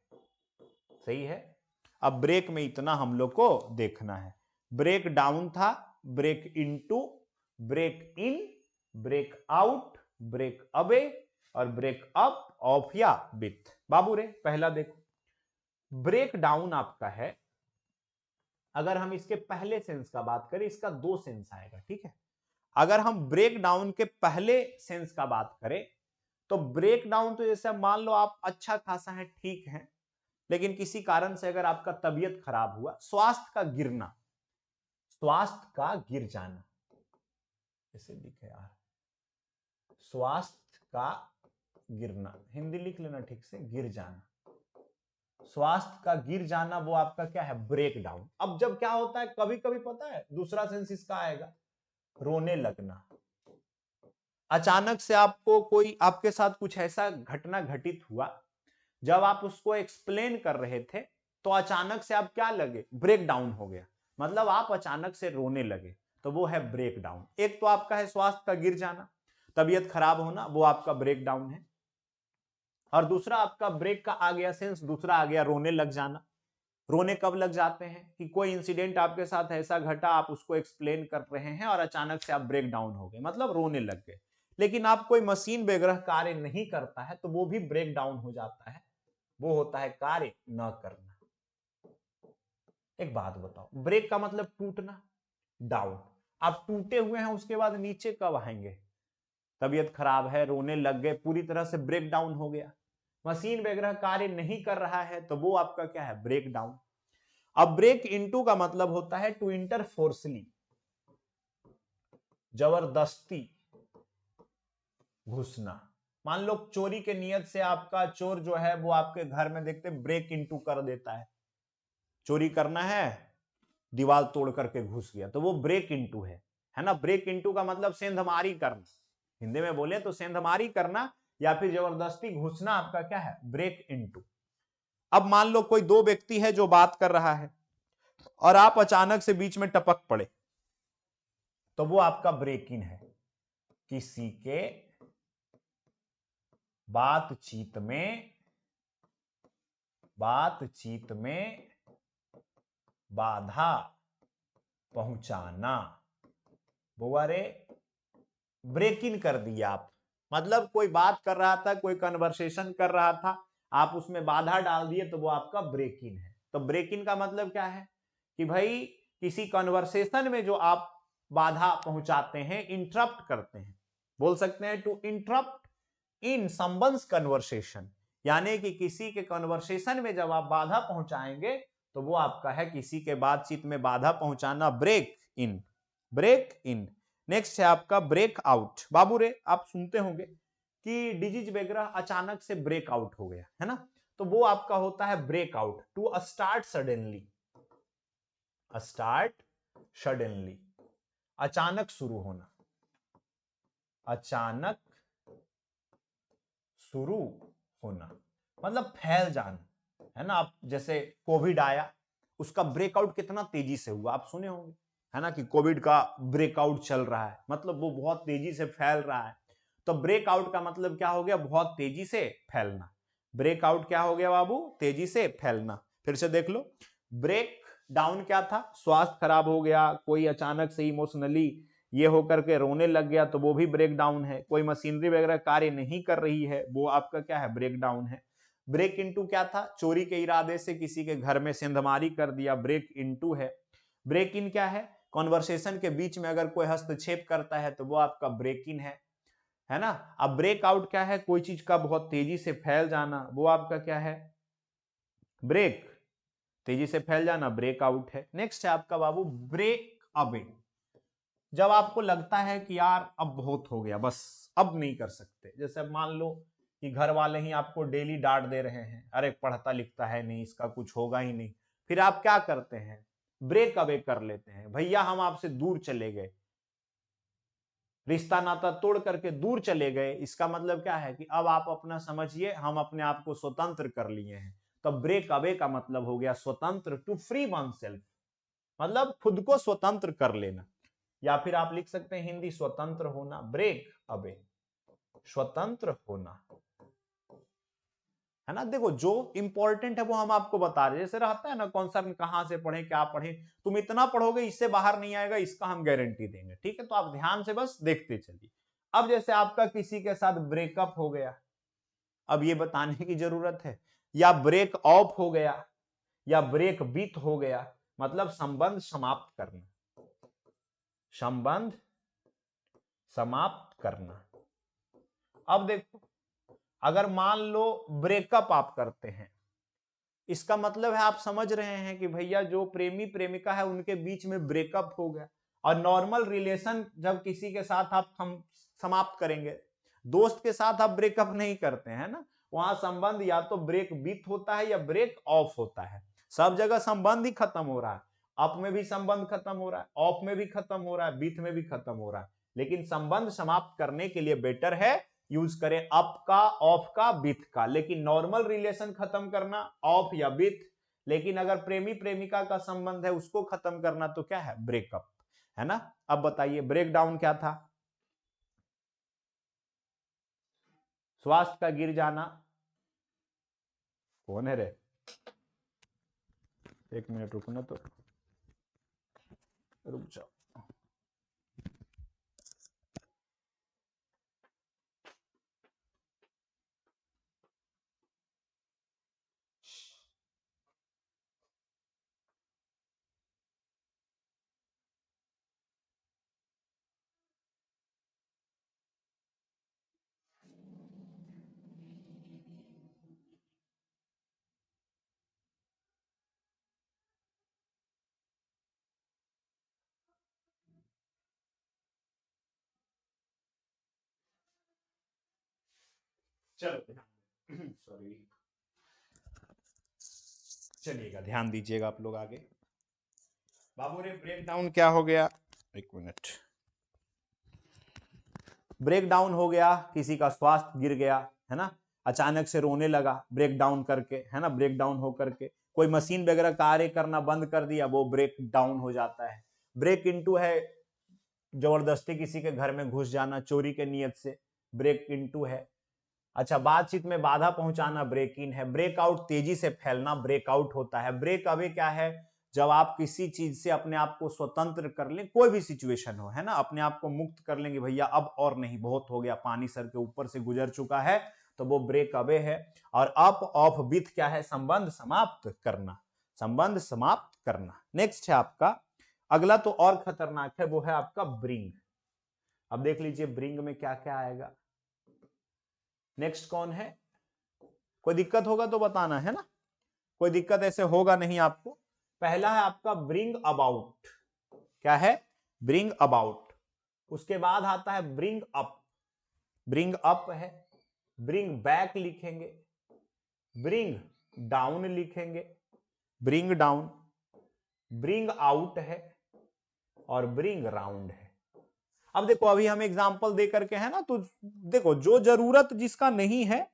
सही है। अब ब्रेक में इतना हम लोग को देखना है। ब्रेक डाउन था, break into, break in, break out, break away, और ब्रेक अप, ऑफ या विथ। बाबू रे पहला देखो, ब्रेक डाउन आपका है, अगर हम इसके पहले सेंस का बात करें, इसका दो सेंस आएगा, ठीक है। अगर हम ब्रेक डाउन के पहले सेंस का बात करें, तो ब्रेक डाउन तो जैसे मान लो आप अच्छा खासा है, ठीक है, लेकिन किसी कारण से अगर आपका तबीयत खराब हुआ, स्वास्थ्य का गिरना, स्वास्थ्य का गिर जाना, इसे लिखे यार, स्वास्थ्य का गिरना, हिंदी लिख लेना ठीक से, गिर जाना, स्वास्थ्य का गिर जाना, वो आपका क्या है, ब्रेक डाउन। अब जब क्या होता है, कभी कभी पता है दूसरा सेंस इसका आएगा, रोने लगना। अचानक से आपको कोई, आपके साथ कुछ ऐसा घटना घटित हुआ, जब आप उसको एक्सप्लेन कर रहे थे, तो अचानक से आप क्या लगे, ब्रेक डाउन हो गया, मतलब आप अचानक से रोने लगे, तो वो है ब्रेक डाउन। एक तो आपका है स्वास्थ्य का गिर जाना, तबीयत खराब होना, वो आपका ब्रेक डाउन है। और दूसरा आपका ब्रेक का आ गया सेंस, दूसरा आ गया रोने लग जाना। रोने कब लग जाते हैं, कि कोई इंसिडेंट आपके साथ ऐसा घटा, आप उसको एक्सप्लेन कर रहे हैं और अचानक से आप ब्रेक डाउन हो गए, मतलब रोने लग गए। लेकिन आप कोई मशीन बेग्रह कार्य नहीं करता है, तो वो भी ब्रेक डाउन हो जाता है, वो होता है कार्य न करना। एक बात बताओ, ब्रेक का मतलब टूटना, डाउन। आप टूटे हुए हैं, उसके बाद नीचे कब आएंगे, तबीयत खराब है, रोने लग गए, पूरी तरह से ब्रेक डाउन हो गया, मशीन वगैरह कार्य नहीं कर रहा है, तो वो आपका क्या है, ब्रेक डाउन। अब ब्रेक इनटू का मतलब होता है टू इंटर फोर्सली, जबरदस्ती घुसना। मान लो चोरी के नियत से आपका चोर जो है वो आपके घर में देखते ब्रेक इनटू कर देता है, चोरी करना है, दीवार तोड़ करके घुस गया, तो वो ब्रेक इनटू है ना। ब्रेक इनटू का मतलब सेंधमारी करना, हिंदी में बोले तो सेंधमारी करना, या फिर जबरदस्ती घुसना, आपका क्या है, ब्रेक इनटू। अब मान लो कोई दो व्यक्ति है जो बात कर रहा है, और आप अचानक से बीच में टपक पड़े, तो वो आपका ब्रेक इन है। किसी के बातचीत में बाधा पहुंचाना, बुआ रे ब्रेक इन कर दिया आप, मतलब कोई बात कर रहा था, कोई कन्वर्सेशन कर रहा था, आप उसमें बाधा डाल दिए, तो वो आपका ब्रेक इन है। तो ब्रेक इन का मतलब क्या है, कि भाई किसी कन्वर्सेशन में जो आप बाधा पहुंचाते हैं, इंटरप्ट करते हैं, बोल सकते हैं to interrupt in someone's conversation, यानी कि किसी के कन्वर्सेशन में जब आप बाधा पहुंचाएंगे, तो वो आपका है किसी के बातचीत में बाधा पहुंचाना, break in, break in. Next है आपका ब्रेक आउट। बाबू रे आप सुनते होंगे कि डिजीज वगैरह अचानक से ब्रेक आउट हो गया है ना, तो वो आपका होता है break out, to start suddenly, start suddenly, अचानक शुरू होना, अचानक शुरू होना, मतलब फैल जाना, है ना। आप जैसे कोविड आया, उसका ब्रेकआउट कितना तेजी से हुआ, आप सुने होंगे, है ना, कि कोविड का ब्रेकआउट चल रहा है, मतलब वो बहुत तेजी से फैल रहा है। तो ब्रेकआउट का मतलब क्या हो गया, बहुत तेजी से फैलना। ब्रेकआउट क्या हो गया बाबू, तेजी से फैलना। फिर से देख लो, ब्रेक डाउन क्या था, स्वास्थ्य खराब हो गया, कोई अचानक से इमोशनली ये होकर के रोने लग गया, तो वो भी ब्रेक डाउन है। कोई मशीनरी वगैरह कार्य नहीं कर रही है, वो आपका क्या है, ब्रेक डाउन है। ब्रेक इनटू क्या था, चोरी के इरादे से किसी के घर में सेंधमारी कर दिया, ब्रेक इनटू है। ब्रेक इन क्या है, कॉन्वर्सेशन के बीच में अगर कोई हस्तक्षेप करता है तो वो आपका ब्रेक इन है ना। अब ब्रेक आउट क्या है, कोई चीज का बहुत तेजी से फैल जाना, वो आपका क्या है, ब्रेक, तेजी से फैल जाना ब्रेक आउट है। नेक्स्ट है आपका बाबू ब्रेक अवे, जब आपको लगता है कि यार अब बहुत हो गया, बस अब नहीं कर सकते। जैसे अब मान लो कि घर वाले ही आपको डेली डांट दे रहे हैं, अरे पढ़ता लिखता है नहीं, इसका कुछ होगा ही नहीं, फिर आप क्या करते हैं, ब्रेक अवे कर लेते हैं, भैया हम आपसे दूर चले गए, रिश्ता नाता तोड़ करके दूर चले गए। इसका मतलब क्या है कि अब आप अपना समझिए, हम अपने आप को स्वतंत्र कर लिए हैं। तो ब्रेक अवे का मतलब हो गया स्वतंत्र, टू फ्री वन सेल्फ, मतलब खुद को स्वतंत्र कर लेना। या फिर आप लिख सकते हैं हिंदी स्वतंत्र होना, ब्रेक अवे, स्वतंत्र होना, है ना। देखो जो इंपॉर्टेंट है वो हम आपको बता रहे हैं, जैसे रहता है ना कॉन्सर्न, कहां से पढ़े क्या पढ़े, तुम इतना पढ़ोगे इससे बाहर नहीं आएगा, इसका हम गारंटी देंगे, ठीक है। तो आप ध्यान से बस देखते चलिए। अब जैसे आपका किसी के साथ ब्रेकअप हो गया, अब ये बताने की जरूरत है, या ब्रेक ऑफ हो गया, या ब्रेक बीत हो गया, मतलब संबंध समाप्त करना, संबंध समाप्त करना। अब देखो, अगर मान लो ब्रेकअप आप करते हैं, इसका मतलब है आप समझ रहे हैं कि भैया जो प्रेमी प्रेमिका है उनके बीच में ब्रेकअप हो गया। और नॉर्मल रिलेशन जब किसी के साथ आप हम समाप्त करेंगे, दोस्त के साथ आप ब्रेकअप नहीं करते हैं ना, वहां संबंध या तो ब्रेक बीत होता है या ब्रेक ऑफ होता है। सब जगह संबंध ही खत्म हो रहा है, अप में भी संबंध खत्म हो रहा है, ऑफ में भी खत्म हो रहा है, बीत में भी खत्म हो रहा है। लेकिन संबंध समाप्त करने के लिए बेटर है यूज करें अप का, ऑफ का, बीत का। लेकिन नॉर्मल रिलेशन खत्म करना ऑफ या बीत, लेकिन अगर प्रेमी प्रेमिका का संबंध है उसको खत्म करना तो क्या है, ब्रेकअप, है ना। अब बताइए ब्रेक डाउन क्या था, स्वास्थ्य का गिर जाना। कौन है रे, एक मिनट रुकना तो, रुक जाओ। चलो सॉरी, चलिएगा ध्यान दीजिएगा आप लोग आगे। बाबू रे ब्रेक डाउन क्या हो गया, एक मिनट। ब्रेक डाउन हो गया, किसी का स्वास्थ्य गिर गया, है ना, अचानक से रोने लगा ब्रेक डाउन करके, है ना, ब्रेक डाउन हो करके कोई मशीन वगैरह कार्य करना बंद कर दिया, वो ब्रेक डाउन हो जाता है। ब्रेक इनटू है जबरदस्ती किसी के घर में घुस जाना चोरी के नियत से, ब्रेक इनटू है। अच्छा, बातचीत में बाधा पहुंचाना ब्रेक इन है। ब्रेकआउट तेजी से फैलना ब्रेकआउट होता है। ब्रेक अवे क्या है, जब आप किसी चीज से अपने आप को स्वतंत्र कर लें, कोई भी सिचुएशन हो, है ना, अपने आप को मुक्त कर लेंगे, भैया अब और नहीं, बहुत हो गया, पानी सर के ऊपर से गुजर चुका है, तो वो ब्रेक अवे है। और अप ऑफ बीत क्या है, संबंध समाप्त करना, संबंध समाप्त करना। नेक्स्ट है आपका अगला, तो और खतरनाक है, वो है आपका ब्रिंग। अब देख लीजिए ब्रिंग में क्या क्या आएगा। नेक्स्ट कौन है, कोई दिक्कत होगा तो बताना, है ना, कोई दिक्कत ऐसे होगा नहीं आपको। पहला है आपका ब्रिंग अबाउट, क्या है, ब्रिंग अबाउट। उसके बाद आता है ब्रिंग अप, ब्रिंग अप है, ब्रिंग बैक लिखेंगे, ब्रिंग डाउन लिखेंगे, ब्रिंग डाउन, ब्रिंग आउट है, और ब्रिंग राउंड है। अब देखो अभी हम एग्जांपल दे करके, है ना, तो देखो जो जरूरत जिसका नहीं है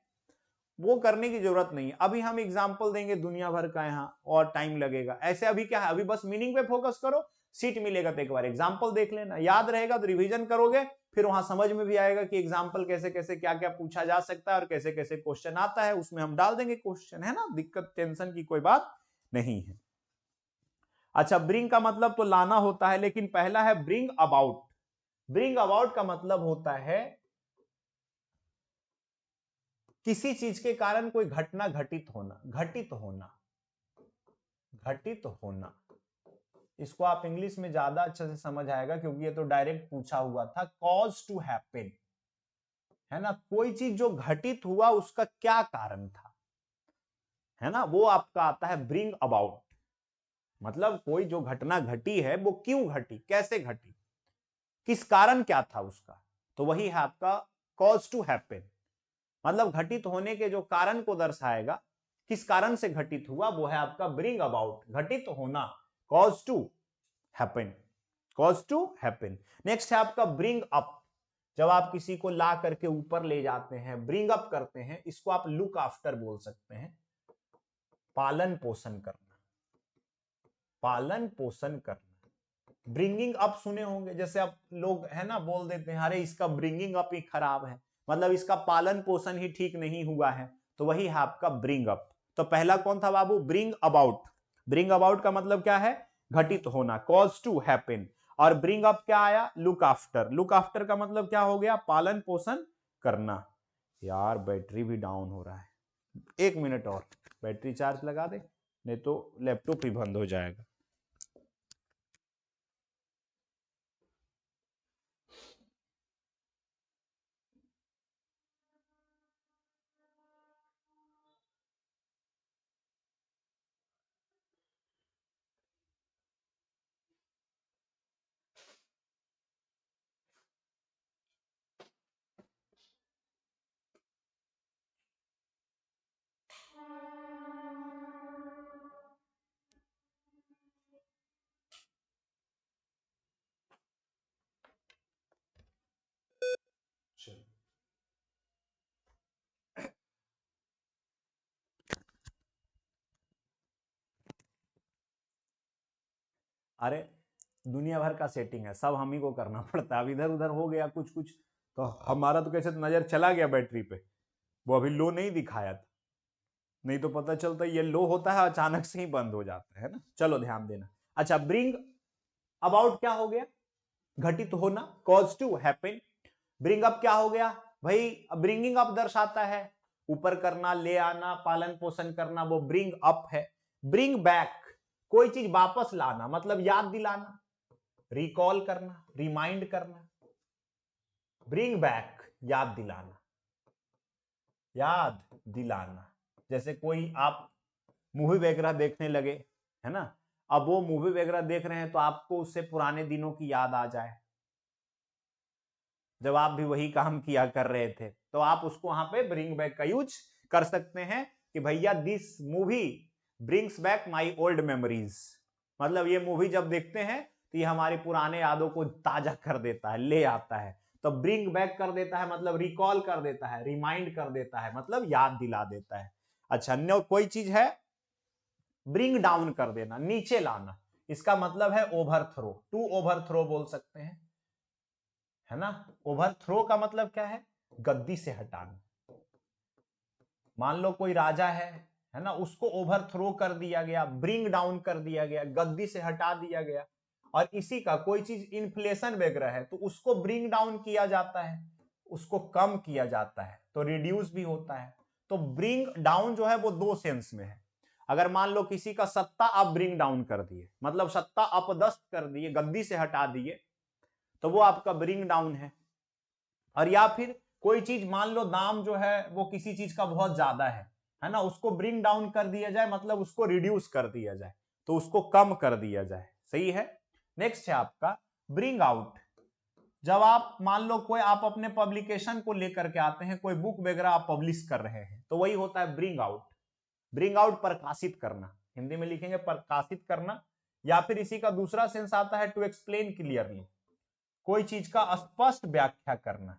वो करने की जरूरत नहीं है। अभी हम एग्जाम्पल देंगे दुनिया भर का यहाँ, और टाइम लगेगा। ऐसे अभी क्या है, अभी बस मीनिंग पे फोकस करो, सीट मिलेगा तो एक बार एग्जाम्पल देख लेना, याद रहेगा तो रिवीजन करोगे, फिर वहां समझ में भी आएगा कि एग्जाम्पल कैसे कैसे क्या क्या पूछा जा सकता है और कैसे कैसे क्वेश्चन आता है, उसमें हम डाल देंगे क्वेश्चन, है ना, दिक्कत टेंशन की कोई बात नहीं है। अच्छा, ब्रिंग का मतलब तो लाना होता है, लेकिन पहला है ब्रिंग अबाउट। ब्रिंग अबाउट का मतलब होता है किसी चीज के कारण कोई घटना घटित होना, घटित होना, घटित होना, इसको आप इंग्लिश में ज्यादा अच्छे से समझ आएगा क्योंकि ये तो डायरेक्ट पूछा हुआ था। कॉज टू हैपन, है ना, कोई चीज जो घटित हुआ उसका क्या कारण था, है ना, वो आपका आता है ब्रिंग अबाउट। मतलब कोई जो घटना घटी है वो क्यों घटी, कैसे घटी, किस कारण क्या था उसका, तो वही है आपका कॉज टू हैपन। मतलब घटित होने के जो कारण को दर्शाएगा, किस कारण से घटित हुआ, वो है आपका ब्रिंग अबाउट, घटित होना, cause to happen, cause to happen. Next है आपका ब्रिंग अप, जब आप किसी को ला करके ऊपर ले जाते हैं, ब्रिंग अप करते हैं, इसको आप लुक आफ्टर बोल सकते हैं, पालन पोषण करना, पालन पोषण करना। ब्रिंगिंग अप सुने होंगे, जैसे आप लोग है ना बोल देते हैं अरे इसका ब्रिंगिंग अप ही खराब है, मतलब इसका पालन पोषण ही ठीक नहीं हुआ है, तो वही है आपका ब्रिंग अप। तो पहला कौन था बाबू, ब्रिंग अबाउट। ब्रिंग अबाउट का मतलब क्या है, घटित होना, कॉज टू हैपन। और ब्रिंग अप क्या आया, लुक आफ्टर। लुक आफ्टर का मतलब क्या हो गया, पालन पोषण करना। यार बैटरी भी डाउन हो रहा है, 1 मिनट और बैटरी चार्ज लगा दे, नहीं तो लैपटॉप ही बंद हो जाएगा। चलो, अरे दुनिया भर का सेटिंग है, सब हम ही को करना पड़ता है। अब इधर उधर हो गया कुछ कुछ, तो हमारा तो कैसे नजर चला गया बैटरी पे, वो अभी लो नहीं दिखाया था, नहीं तो पता चलता ये लो होता है अचानक से ही बंद हो जाता है ना। चलो ध्यान देना। अच्छा, ब्रिंग अबाउट क्या हो गया, घटित होना, cause to happen. Bring up क्या हो गया भाई, ब्रिंगिंग अप दर्शाता है ऊपर करना, ले आना, पालन पोषण करना, वो ब्रिंग अप है। ब्रिंग बैक, कोई चीज वापस लाना, मतलब याद दिलाना, रिकॉल करना, रिमाइंड करना। ब्रिंग बैक, याद दिलाना, याद दिलाना। जैसे कोई आप मूवी वगैरह देखने लगे, है ना, अब वो मूवी वगैरह देख रहे हैं तो आपको उससे पुराने दिनों की याद आ जाए, जब आप भी वही काम किया कर रहे थे, तो आप उसको वहां पे ब्रिंग बैक का यूज कर सकते हैं कि भैया this movie brings back my old memories. मतलब ये मूवी जब देखते हैं तो ये हमारी पुराने यादों को ताजा कर देता है, ले आता है। तो ब्रिंग बैक कर देता है मतलब रिकॉल कर देता है, रिमाइंड कर देता है, मतलब याद दिला देता है। अच्छा, न्यू कोई चीज है, ब्रिंग डाउन कर देना, नीचे लाना, इसका मतलब है ओवरथ्रो, टू ओवरथ्रो बोल सकते हैं, है ना। ओवरथ्रो का मतलब क्या है, गद्दी से हटाना। मान लो कोई राजा है ना, उसको ओवरथ्रो कर दिया गया, ब्रिंग डाउन कर दिया गया, गद्दी से हटा दिया गया। और इसी का कोई चीज इन्फ्लेशन वगैरह है तो उसको ब्रिंग डाउन किया जाता है, उसको कम किया जाता है, तो रिड्यूस भी होता है। तो ब्रिंग डाउन जो है वो दो सेंस में है। अगर मान लो किसी का सत्ता आप ब्रिंग डाउन कर दिए, मतलब सत्ता अपदस्थ कर दिए, गद्दी से हटा दिए, तो वो आपका ब्रिंग डाउन है। और या फिर कोई चीज मान लो दाम जो है वो किसी चीज का बहुत ज्यादा है ना, उसको ब्रिंग डाउन कर दिया जाए, मतलब उसको रिड्यूस कर दिया जाए, तो उसको कम कर दिया जाए, सही है। नेक्स्ट है आपका ब्रिंग आउट। जब आप मान लो कोई आप अपने पब्लिकेशन को लेकर के आते हैं, कोई बुक वगैरह आप पब्लिश कर रहे हैं, तो वही होता है ब्रिंग आउट। ब्रिंग आउट प्रकाशित करना, हिंदी में लिखेंगे प्रकाशित करना। या फिर इसी का दूसरा सेंस आता है टू एक्सप्लेन क्लियरली, कोई चीज का स्पष्ट व्याख्या करना,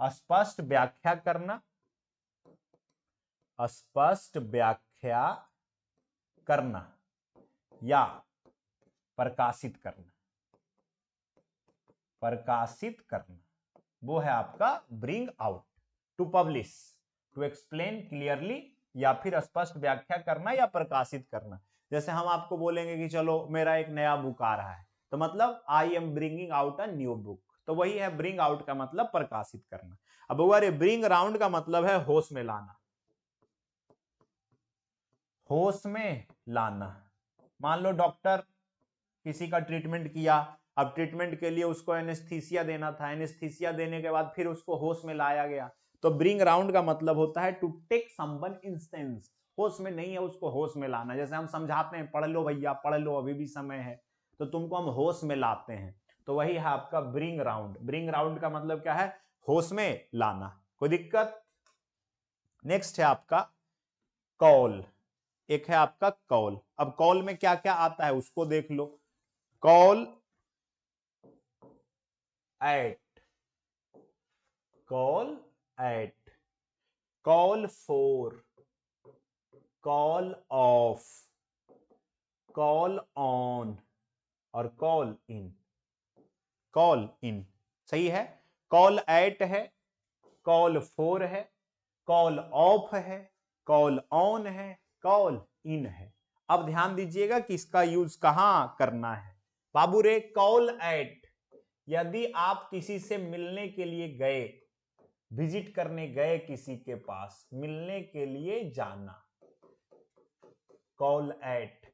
स्पष्ट व्याख्या करना, स्पष्ट व्याख्या करना, या प्रकाशित करना, प्रकाशित करना, वो है आपका bring out. To publish, to explain clearly, या फिर स्पष्ट व्याख्या करना या प्रकाशित करना। जैसे हम आपको बोलेंगे कि चलो मेरा एक नया बुक आ रहा है, तो मतलब I am bringing out a new book, तो वही है ब्रिंग आउट का मतलब प्रकाशित करना। अब अरे ब्रिंग अराउंड का मतलब है होश में लाना, होश में लाना। मान लो डॉक्टर किसी का ट्रीटमेंट किया, अब ट्रीटमेंट के लिए उसको एनेस्थीसिया देना था, एनेस्थीसिया देने के बाद फिर उसको होश में लाया गया। तो ब्रिंग राउंड का मतलब होता है to take someone in sense, होश में नहीं है उसको होश में लाना। जैसे हम समझाते हैं पढ़ लो भैया पढ़ लो अभी भी समय है, तो तुमको हम होश में लाते हैं, तो वही है आपका ब्रिंग राउंड। ब्रिंग राउंड का मतलब क्या है, होश में लाना। कोई दिक्कत? नेक्स्ट है आपका कॉल, एक है आपका कॉल। अब कॉल में क्या क्या आता है उसको देख लो। Call at, call at, call for, call off, call on और कॉल इन। कॉल इन सही है। कॉल एट है, कॉल फॉर है, कॉल ऑफ है, कॉल ऑन है, कॉल इन है। अब ध्यान दीजिएगा कि इसका यूज कहां करना है। बाबू रे कॉल एट, यदि आप किसी से मिलने के लिए गए, विजिट करने गए किसी के पास, मिलने के लिए जाना, कॉल एट।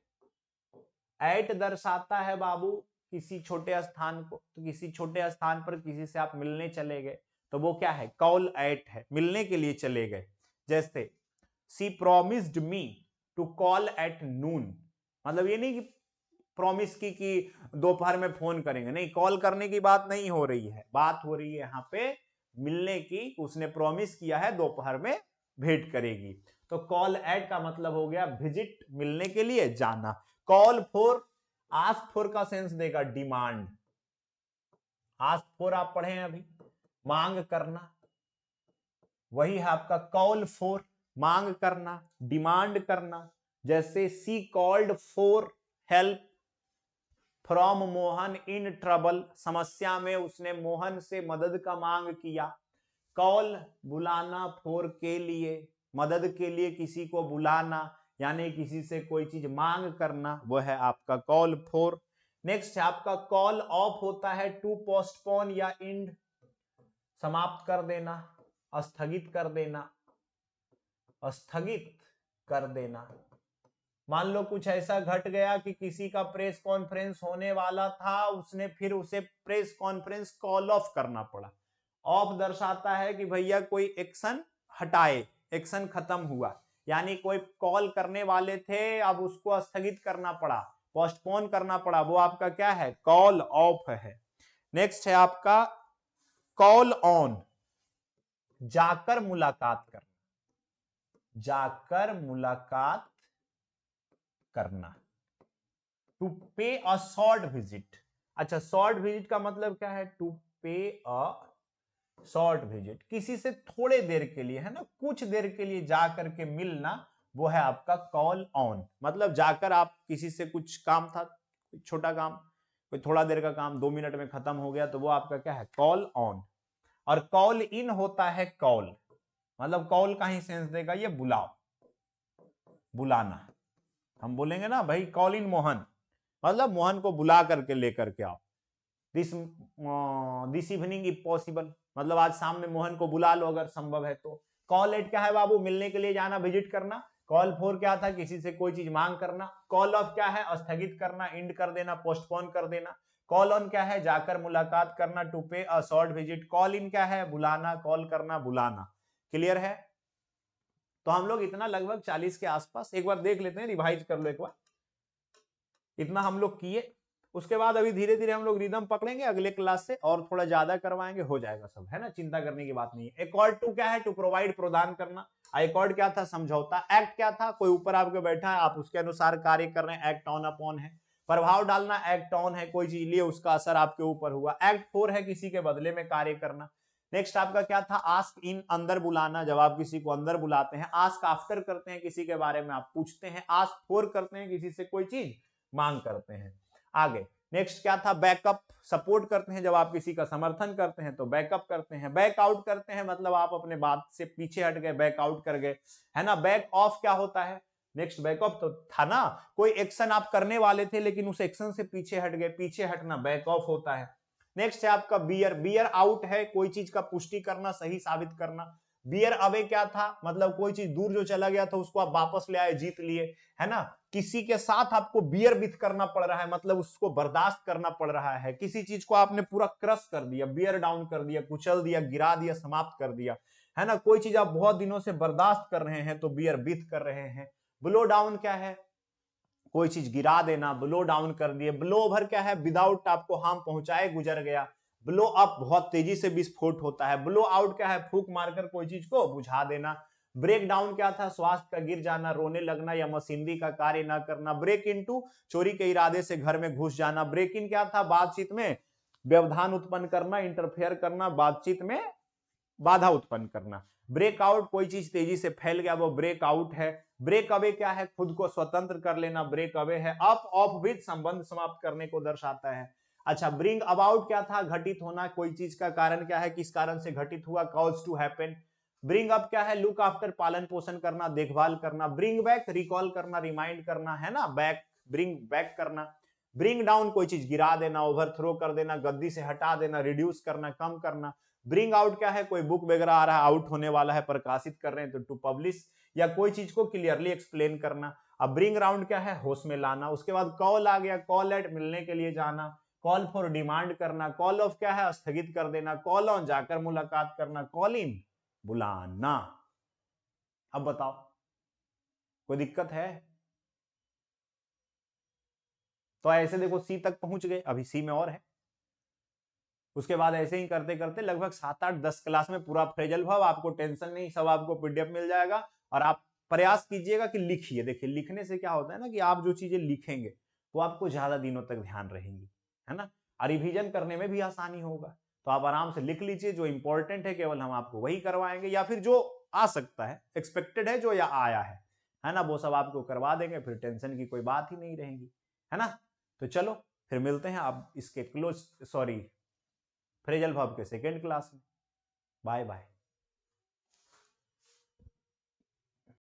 एट दर्शाता है बाबू किसी छोटे स्थान को, तो किसी छोटे स्थान पर किसी से आप मिलने चले गए तो वो क्या है, कॉल एट है, मिलने के लिए चले गए। जैसे she promised me to call at noon, मतलब ये नहीं कि प्रॉमिस की कि दोपहर में फोन करेंगे, नहीं, कॉल करने की बात नहीं हो रही है, बात हो रही है यहाँ पे मिलने की, उसने प्रॉमिस किया है दोपहर में भेंट करेगी। तो कॉल एट का मतलब हो गया विजिट, मिलने के लिए जाना। कॉल फॉर, आस्क फॉर का सेंस देगा डिमांड, आस्क फॉर आप पढ़े हैं अभी, मांग करना, वही है आपका कॉल फॉर, मांग करना, डिमांड करना। जैसे she called for help from Mohan in trouble, समस्या में उसने मोहन से मदद का मांग किया। कॉल बुलाना, फॉर के लिए, मदद के लिए किसी को बुलाना, यानी किसी से कोई चीज मांग करना, वो है आपका कॉल फॉर। नेक्स्ट है आपका कॉल ऑफ, होता है टू पोस्टपोन या इंड, समाप्त कर देना, स्थगित कर देना, स्थगित कर देना। मान लो कुछ ऐसा घट गया कि किसी का प्रेस कॉन्फ्रेंस होने वाला था, उसने फिर उसे प्रेस कॉन्फ्रेंस कॉल ऑफ करना पड़ा। ऑफ दर्शाता है कि भैया कोई एक्शन हटाए, एक्शन खत्म हुआ, यानी कोई कॉल करने वाले थे अब उसको स्थगित करना पड़ा, पोस्टपोन करना पड़ा, वो आपका क्या है, कॉल ऑफ है। नेक्स्ट है आपका कॉल ऑन, जाकर मुलाकात करना, जाकर मुलाकात करना, टू पे अ शॉर्ट विजिट। अच्छा, शॉर्ट विजिट का मतलब क्या है, टू पे अ शॉर्ट विजिट, किसी से थोड़े देर के लिए, है ना, कुछ देर के लिए जाकर के मिलना, वो है आपका कॉल ऑन। मतलब जाकर आप किसी से, कुछ काम था, छोटा काम, कोई थोड़ा देर का काम 2 मिनट में खत्म हो गया, तो वो आपका क्या है, कॉल ऑन। और कॉल इन होता है कॉल, मतलब कॉल का ही सेंस देगा ये, बुलाओ, बुलाना। हम बोलेंगे ना भाई कॉल इन मोहन, मतलब मोहन को बुला करके लेकर के आओ। दिस इवनिंग इफ पॉसिबल, मतलब आज शाम में मोहन को बुला लो अगर संभव है तो। कॉल एट क्या है बाबू, मिलने के लिए जाना, विजिट करना। कॉल फॉर क्या था, किसी से कोई चीज मांग करना। कॉल ऑफ क्या है, स्थगित करना, इंड कर देना, पोस्टपोन कर देना। कॉल ऑन क्या है, जाकर मुलाकात करना, टू पे a short visit. Call in क्या है, बुलाना, कॉल करना, बुलाना। क्लियर है? तो हम लोग इतना लगभग 40 के आसपास, एक बार देख लेते हैं, रिवाइज कर लो एक बार, इतना हम लोग किए। उसके बाद अभी धीरे धीरे हम लोग रिदम पकड़ेंगे अगले क्लास से, और थोड़ा ज्यादा करवाएंगे, हो जाएगा सब, है ना, चिंता करने की बात नहीं है। एकॉर्ड टू क्या है, टू प्रोवाइड, प्रदान करना। एकॉर्ड क्या था, समझौता। एक्ट क्या था, कोई ऊपर आपके बैठा है, आप उसके अनुसार कार्य कर रहे हैं, एक्ट ऑन अपॉन है। प्रभाव डालना, एक्ट ऑन है, कोई चीज लिए उसका असर आपके ऊपर हुआ। एक्ट फॉर है किसी के बदले में कार्य करना। नेक्स्ट आपका क्या था, आस्क इन, अंदर बुलाना, जब आप किसी को अंदर बुलाते हैं। आस्क आफ्टर करते हैं, किसी के बारे में आप पूछते हैं। आस्क फॉर करते हैं, किसी से कोई चीज मांग करते हैं। आगे नेक्स्ट क्या था, बैकअप, सपोर्ट करते हैं, जब आप किसी का समर्थन करते हैं तो बैकअप करते हैं। बैक आउट करते हैं, मतलब आप अपने बात से पीछे हट गए, बैक आउट कर गए, है ना। बैक ऑफ क्या होता है, नेक्स्ट बैकअप तो था ना, कोई एक्शन आप करने वाले थे लेकिन उस एक्शन से पीछे हट गए, पीछे हटना बैक ऑफ होता है। नेक्स्ट है आपका बियर, बियर आउट है, कोई चीज का पुष्टि करना, सही साबित करना। बियर अवे क्या था, मतलब कोई चीज दूर जो चला गया था उसको आप वापस ले आए, जीत लिए, है ना। किसी के साथ आपको बियर विथ करना पड़ रहा है, मतलब उसको बर्दाश्त करना पड़ रहा है। किसी चीज को आपने पूरा क्रश कर दिया, बियर डाउन कर दिया, कुचल दिया, गिरा दिया, समाप्त कर दिया, है ना। कोई चीज आप बहुत दिनों से बर्दाश्त कर रहे हैं तो बियर विथ कर रहे हैं। ब्लो डाउन क्या है, कोई चीज गिरा देना, ब्लो डाउन कर दिए। ब्लो ओवर क्या है, विदाउट आपको हार्म पहुंचाए गुजर गया। ब्लो अप बहुत तेजी से विस्फोट होता है। ब्लो आउट क्या है, फूंक मारकर कोई चीज को बुझा देना। ब्रेक डाउन क्या था, स्वास्थ्य का गिर जाना, रोने लगना या मशीनरी का कार्य ना करना। ब्रेक इनटू, चोरी के इरादे से घर में घुस जाना। ब्रेक इन क्या था, बातचीत में व्यवधान उत्पन्न करना, इंटरफेयर करना, बातचीत में बाधा उत्पन्न करना। ब्रेकआउट, कोई चीज तेजी से फैल गया वो ब्रेकआउट है। ब्रेक अवे क्या है, खुद को स्वतंत्र कर लेना, ब्रेक अवे है। अप ऑफ विद, संबंध समाप्त करने को दर्शाता है। अच्छा, ब्रिंग अबाउट क्या था, घटित होना, कोई चीज का कारण क्या है, किस कारण से घटित हुआ, cause to happen. Bring up क्या है, लुक आफ्टर, पालन पोषण करना, देखभाल करना। ब्रिंग बैक, रिकॉल करना, रिमाइंड करना, है ना, बैक, ब्रिंग बैक करना। ब्रिंग डाउन, कोई चीज गिरा देना, ओवरथ्रो कर देना, गद्दी से हटा देना, रिड्यूस करना, कम करना। ब्रिंग आउट क्या है, कोई बुक वगैरह आ रहा है, आउट होने वाला है, प्रकाशित कर रहे हैं तो टू पब्लिश, या कोई चीज को क्लियरली एक्सप्लेन करना। अब ब्रिंग राउंड क्या है, होश में लाना। उसके बाद कॉल आ गया, कॉल एट, मिलने के लिए जाना। कॉल फॉर, डिमांड करना। कॉल ऑफ क्या है, स्थगित कर देना। कॉल ऑन, जाकर मुलाकात करना। कॉल इन, बुलाना। अब बताओ, कोई दिक्कत है? तो ऐसे देखो सी तक पहुंच गए, अभी सी में और है। उसके बाद ऐसे ही करते करते लगभग 7-8-10 क्लास में पूरा फ्रेजल वर्ब, आपको टेंशन नहीं, सब आपको पीडीएफ मिल जाएगा। और आप प्रयास कीजिएगा कि लिखिए। देखिए लिखने से क्या होता है ना, कि आप जो चीजें लिखेंगे वो आपको ज्यादा दिनों तक ध्यान रहेंगी, है ना। और रिविजन करने में भी आसानी होगा। तो आप आराम से लिख लीजिए, जो इंपॉर्टेंट है केवल हम आपको वही करवाएंगे, या फिर जो आ सकता है, एक्सपेक्टेड है जो या आया है ना, वो सब आपको करवा देंगे। फिर टेंशन की कोई बात ही नहीं रहेगी, है ना। तो चलो फिर मिलते हैं आप इसके क्लोज, सॉरी, फ्रेजल वर्ब के सेकेंड क्लास में। Bye bye.